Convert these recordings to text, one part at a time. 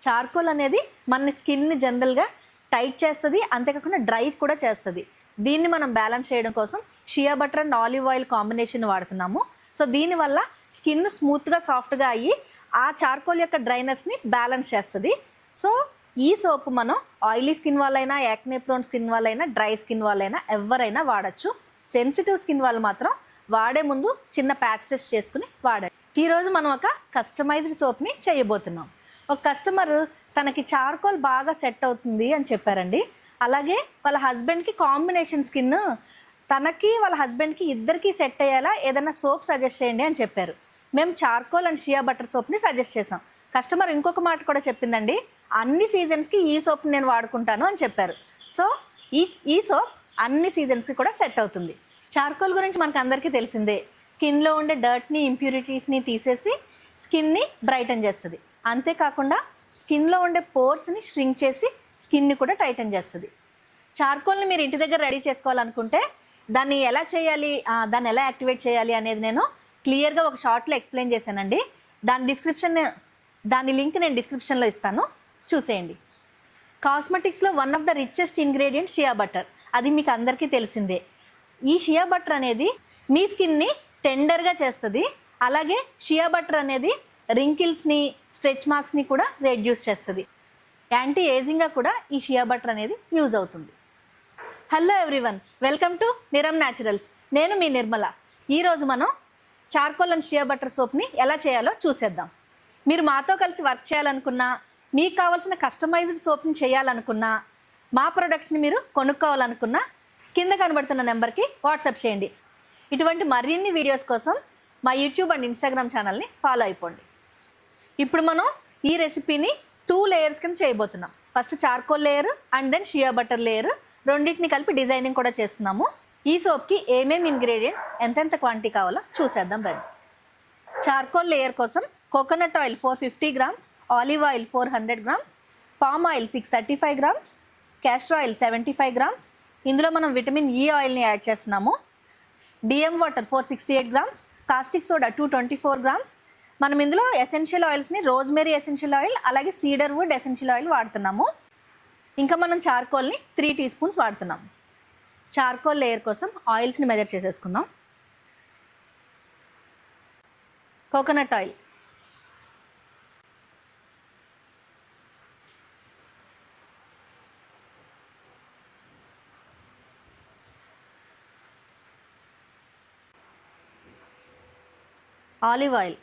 Charcoal అనేది మన స్కిన్ని జనరల్గా టైట్ చేస్తుంది, అంతేకాకుండా డ్రై కూడా చేస్తుంది. దీన్ని మనం బ్యాలెన్స్ చేయడం కోసం shea butter and olive oil combination వాడుతున్నాము. సో దీనివల్ల స్కిన్ స్మూత్గా సాఫ్ట్గా అయ్యి ఆ చార్కోల్ యొక్క డ్రైనెస్ని బ్యాలెన్స్ చేస్తుంది. సో ఈ సోప్ మనం ఆయిలీ స్కిన్ వాళ్ళైనా, యాక్నే ప్రోన్ స్కిన్ వాళ్ళైనా, డ్రై స్కిన్ వాళ్ళైనా ఎవరైనా వాడచ్చు. సెన్సిటివ్ స్కిన్ వాళ్ళు మాత్రం వాడే ముందు చిన్న ప్యాచ్ టెస్ట్ చేసుకుని వాడాలి. ఈరోజు మనం ఒక కస్టమైజ్డ్ సోప్ని చేయబోతున్నాం. ఒక కస్టమర్ తనకి చార్కోల్ బాగా సెట్ అవుతుంది అని చెప్పారండి. అలాగే వాళ్ళ హస్బెండ్కి కాంబినేషన్ స్కిన్, తనకి వాళ్ళ హస్బెండ్కి ఇద్దరికి సెట్ అయ్యేలా ఏదైనా సోప్ సజెస్ట్ చేయండి అని చెప్పారు. మేము చార్కోల్ అండ్ షియా బటర్ సోప్ని సజెస్ట్ చేసాం. కస్టమర్ ఇంకొక మాట కూడా చెప్పిందండి, అన్ని సీజన్స్కి ఈ సోప్ని నేను వాడుకుంటాను అని చెప్పారు. సో ఈ సోప్ అన్ని సీజన్స్కి కూడా సెట్ అవుతుంది. చార్కోల్ గురించి మనకు అందరికీ తెలిసిందే. స్కిన్లో ఉండే డర్ట్ని, ఇంప్యూరిటీస్ని తీసేసి స్కిన్ని బ్రైటన్ చేస్తుంది. అంతేకాకుండా స్కిన్లో ఉండే పోర్స్ని ష్రింక్ చేసి స్కిన్ని కూడా టైటన్ చేస్తుంది. చార్కోల్ని మీరు ఇంటి దగ్గర రెడీ చేసుకోవాలనుకుంటే దాన్ని ఎలా చేయాలి, దాన్ని ఎలా యాక్టివేట్ చేయాలి అనేది నేను క్లియర్గా ఒక షార్ట్లో ఎక్స్ప్లెయిన్ చేశానండి. దాని లింక్ నేను డిస్క్రిప్షన్లో ఇస్తాను, చూసేయండి. కాస్మెటిక్స్లో one of the richest ingredient shea butter. అది మీకు అందరికీ తెలిసిందే. ఈ షియా బటర్ అనేది మీ స్కిన్ని టెండర్గా చేస్తుంది. అలాగే షియా బటర్ అనేది రింకిల్స్ని, స్ట్రెచ్ మార్క్స్ని కూడా రెడ్యూస్ చేస్తుంది. యాంటీ ఏజింగ్గా కూడా ఈ షియా బటర్ అనేది యూజ్ అవుతుంది. Hello everyone, welcome to Niram naturals. నేను మీ నిర్మల. ఈరోజు మనం చార్కోల్ అండ్ షియా బటర్ సోప్ని ఎలా చేయాలో చూసేద్దాం. మీరు మాతో కలిసి వర్క్ చేయాలనుకున్నా, మీకు కావాల్సిన కస్టమైజ్డ్ సోప్ని చేయాలనుకున్నా, మా ప్రొడక్ట్స్ని మీరు కొనుక్కోవాలనుకున్నా కింద కనబడుతున్న నెంబర్కి వాట్సాప్ చేయండి. ఇటువంటి మరిన్ని వీడియోస్ కోసం మా యూట్యూబ్ అండ్ ఇన్స్టాగ్రామ్ ఛానల్ని ఫాలో అయిపోండి. ఇప్పుడు మనం ఈ రెసిపీని 2 లేయర్స్ కింద చేయబోతున్నాం. First charcoal layer and then shea butter layer, రెండింటిని కలిపి డిజైనింగ్ కూడా చేస్తున్నాము. ఈ సోప్కి ఏమేమి ఇంగ్రీడియంట్స్, ఎంతెంత క్వాంటిటీ కావాలో చూసేద్దాం రండి. చార్కోల్ లేయర్ కోసం coconut oil 450 grams, olive oil 400 grams, palm oil 635 grams, castor oil 75 grams. ఇందులో మనం విటమిన్ ఈ ఆయిల్ని యాడ్ చేస్తున్నాము. DM water 468 grams, caustic soda 224 grams. మనం ఇందులో ఎసెన్షియల్ ఆయిల్స్ని రోజ్మెరీ ఎసెన్షియల్ ఆయిల్, అలాగే సీడర్ వుడ్ ఎసెన్షియల్ ఆయిల్ వాడుతున్నాము. ఇంకా మనం చార్కోల్ని 3 teaspoons వాడుతున్నాము. చార్కోల్ లేయర్ కోసం ఆయిల్స్ని మెజర్ చేసేసుకుందాం. Coconut oil, olive oil,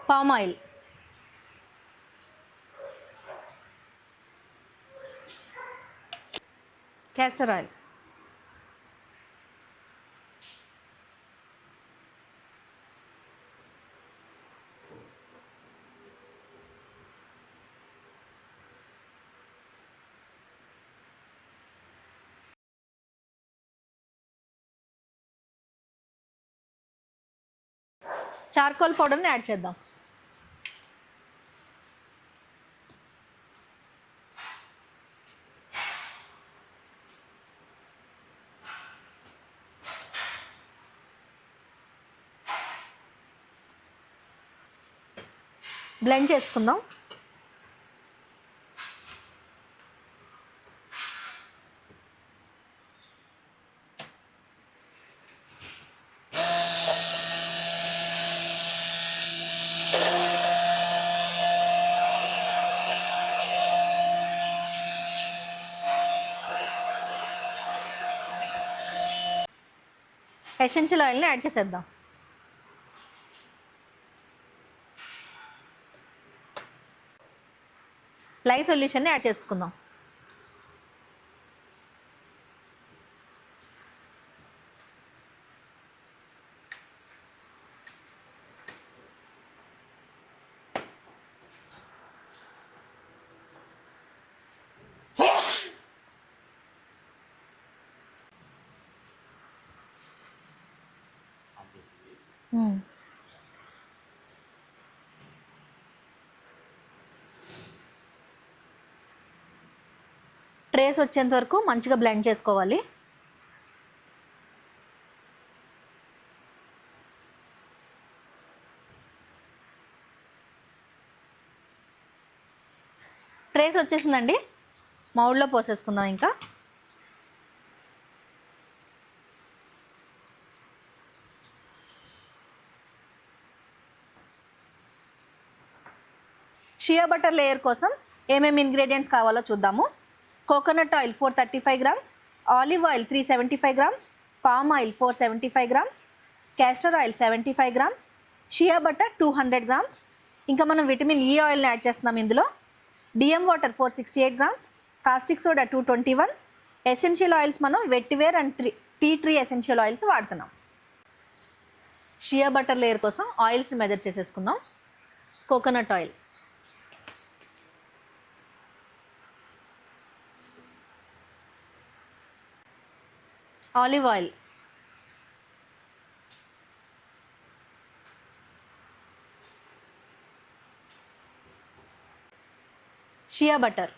palm oil, castor oil, charcoal పౌడర్ని యాడ్ చేద్దాం. బ్లెండ్ చేసుకుందాం. ఎసెన్షియల్ ఆయిల్ని యాడ్ చేసేద్దాం. లై సొల్యూషన్ని యాడ్ చేసుకుందాం. ట్రేస్ వచ్చేంత వరకు మంచిగా బ్లెండ్ చేసుకోవాలి. ట్రేస్ వచ్చేసిందండి, మౌల్డ్లో పోసేసుకుందాం. ఇంకా షియా బటర్ లేయర్ కోసం ఏమేమి ఇంగ్రీడియంట్స్ కావాలో చూద్దాము. Coconut oil 435 grams, olive oil 375 grams, palm oil 475 grams, castor oil 75 grams, shea butter 200 grams. ఇంకా మనం విటమిన్ ఈ ఆయిల్ని యాడ్ చేస్తున్నాం ఇందులో. DM water 468 grams, caustic soda 221, essential oils మనం vetiver and tea tree essential oils వాడుతున్నాం. Shea butter layer కోసం ఆయిల్స్ని measure చేసేసుకుందాం. Coconut oil, olive oil, shea butter,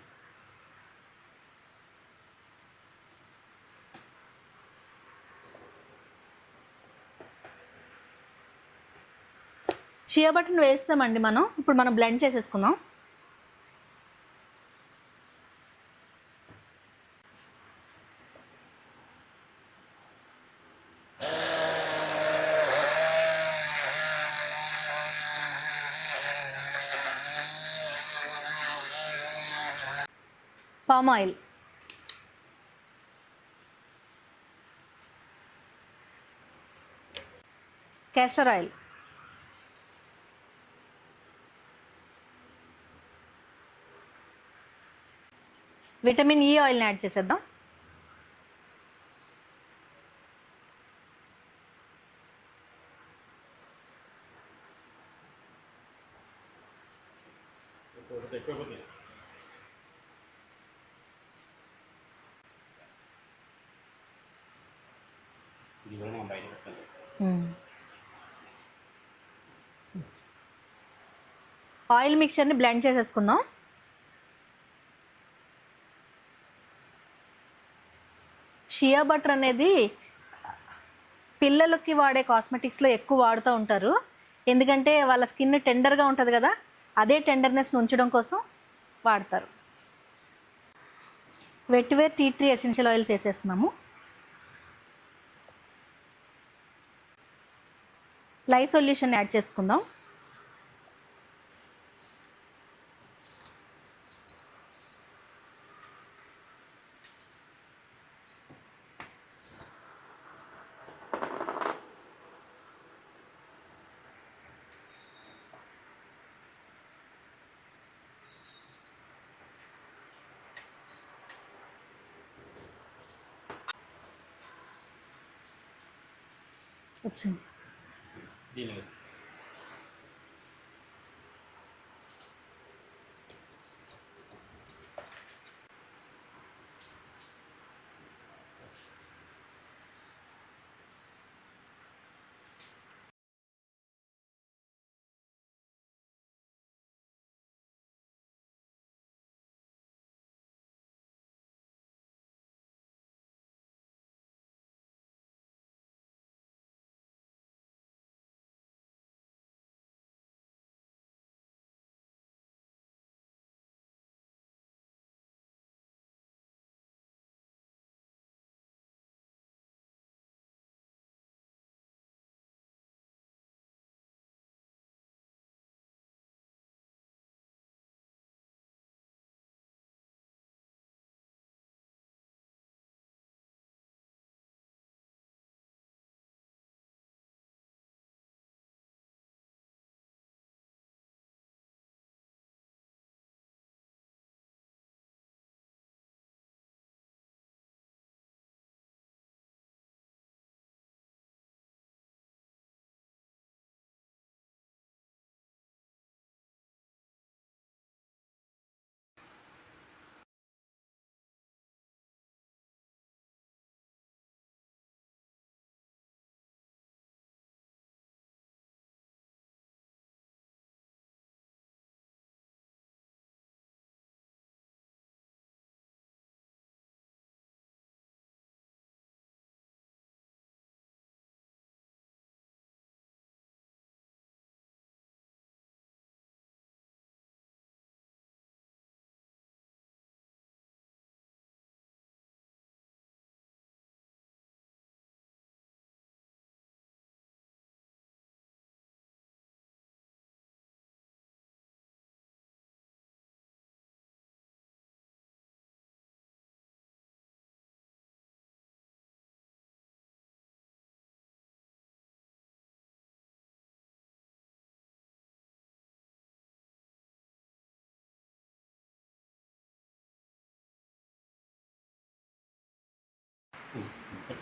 షియా బటర్ని వేస్తామండి మనం. ఇప్పుడు మనం బ్లెండ్ చేసేసుకుందాం. Palm oil, castor oil, vitamin E ఆయిల్ని యాడ్ చేసేద్దాం. ఆయిల్ మిక్చర్ని బ్లెండ్ చేసేసుకుందాం. షియా బటర్ అనేది పిల్లలకి వాడే కాస్మెటిక్స్లో ఎక్కువ వాడుతూ ఉంటారు. ఎందుకంటే వాళ్ళ స్కిన్ టెండర్గా ఉంటుంది కదా, అదే టెండర్నెస్ని ఉంచడం కోసం వాడతారు. వెట్టివేర్ టీ ట్రీ ఎసెన్షియల్ ఆయిల్స్ వేసేస్తున్నాము. లై సొల్యూషన్ యాడ్ చేసుకుందాం. వచ్చింది. ఇంత